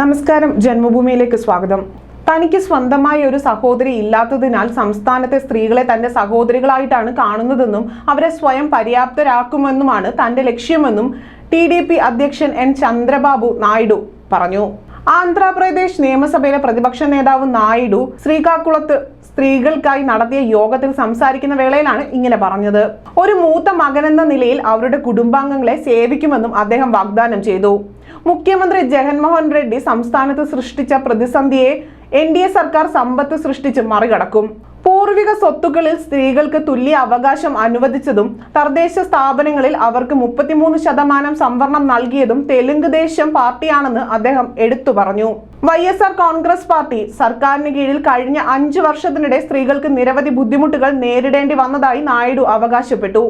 നമസ്കാരം, ജന്മഭൂമിയിലേക്ക് സ്വാഗതം. തനിക്ക് സ്വന്തമായി ഒരു സഹോദരി ഇല്ലാത്തതിനാൽ സംസ്ഥാനത്തെ സ്ത്രീകളെ തന്റെ സഹോദരികളായിട്ടാണ് കാണുന്നതെന്നും അവരെ സ്വയം പര്യാപ്തരാക്കുമെന്നുമാണ് തന്റെ ലക്ഷ്യമെന്നും TDP അധ്യക്ഷൻ N ചന്ദ്രബാബു നായിഡു പറഞ്ഞു. ആന്ധ്രാപ്രദേശ് നിയമസഭയിലെ പ്രതിപക്ഷ നേതാവ് നായിഡു ശ്രീകാകുളത്ത് സ്ത്രീകൾക്കായി നടത്തിയ യോഗത്തിൽ സംസാരിക്കുന്ന വേളയിലാണ് ഇങ്ങനെ പറഞ്ഞത്. ഒരു മൂത്ത മകനെന്ന നിലയിൽ അവരുടെ കുടുംബാംഗങ്ങളെ സേവിക്കുമെന്നും അദ്ദേഹം വാഗ്ദാനം ചെയ്തു. മുഖ്യമന്ത്രി ജഗൻമോഹൻ റെഡ്ഡി സംസ്ഥാനത്ത് സൃഷ്ടിച്ച പ്രതിസന്ധിയെ NDA സർക്കാർ സമ്പത്ത് സൃഷ്ടിച്ച് മറികടക്കും. പൂർവിക സ്വത്തുക്കളിൽ സ്ത്രീകൾക്ക് തുല്യ അവകാശം അനുവദിച്ചതും തദ്ദേശ സ്ഥാപനങ്ങളിൽ അവർക്ക് 33% സംവരണം നൽകിയതും തെലുങ്ക് ദേശം പാർട്ടിയാണെന്ന് അദ്ദേഹം എടുത്തു പറഞ്ഞു. YSR കോൺഗ്രസ് പാർട്ടി സർക്കാരിന് കീഴിൽ കഴിഞ്ഞ 5 വർഷത്തിനിടെ സ്ത്രീകൾക്ക് നിരവധി ബുദ്ധിമുട്ടുകൾ നേരിടേണ്ടി വന്നതായി നായിഡു അവകാശപ്പെട്ടു.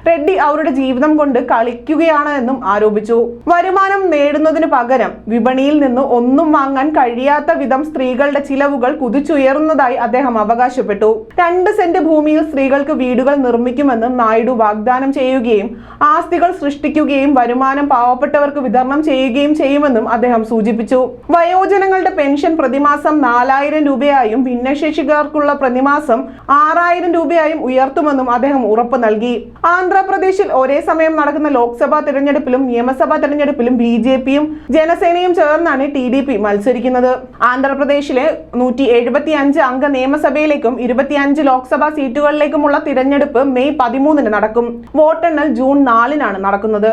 റെഡ്ഡി അവരുടെ ജീവിതം കൊണ്ട് കളിക്കുകയാണ് എന്നും ആരോപിച്ചു. വരുമാനം നേടുന്നതിന് പകരം വിപണിയിൽ നിന്ന് ഒന്നും വാങ്ങാൻ കഴിയാത്ത വിധം സ്ത്രീകളുടെ ചിലവുകൾ കുതിച്ചുയർന്നതായി അദ്ദേഹം അവകാശപ്പെട്ടു. 2 സെന്റ് ഭൂമിയിൽ സ്ത്രീകൾക്ക് വീടുകൾ നിർമ്മിക്കുമെന്നും നായിഡു വാഗ്ദാനം ചെയ്യുകയും ആസ്തികൾ സൃഷ്ടിക്കുകയും വരുമാനം പാവപ്പെട്ടവർക്ക് വിതരണം ചെയ്യുകയും ചെയ്യുമെന്നും അദ്ദേഹം സൂചിപ്പിച്ചു. വയോജനങ്ങളുടെ പെൻഷൻ പ്രതിമാസം 4000 രൂപയായും ഭിന്നശേഷിക്കാർക്കുള്ള പ്രതിമാസം 6000 രൂപയായും ഉയർത്തുമെന്നും അദ്ദേഹം ഉറപ്പ് നൽകി. ആന്ധ്രാപ്രദേശിൽ ഒരേ സമയം നടക്കുന്ന ലോക്സഭാ തെരഞ്ഞെടുപ്പിലും നിയമസഭാ തെരഞ്ഞെടുപ്പിലും BJPയും ജനസേനയും ചേർന്നാണ് TDP മത്സരിക്കുന്നത്. ആന്ധ്രാപ്രദേശിലെ 175 അംഗ നിയമസഭയിലേക്കും 25 ലോക്സഭാ സീറ്റുകളിലേക്കുമുള്ള തിരഞ്ഞെടുപ്പ് മെയ് 13 നടക്കും. വോട്ടെണ്ണൽ ജൂൺ 4 നടക്കുന്നത്.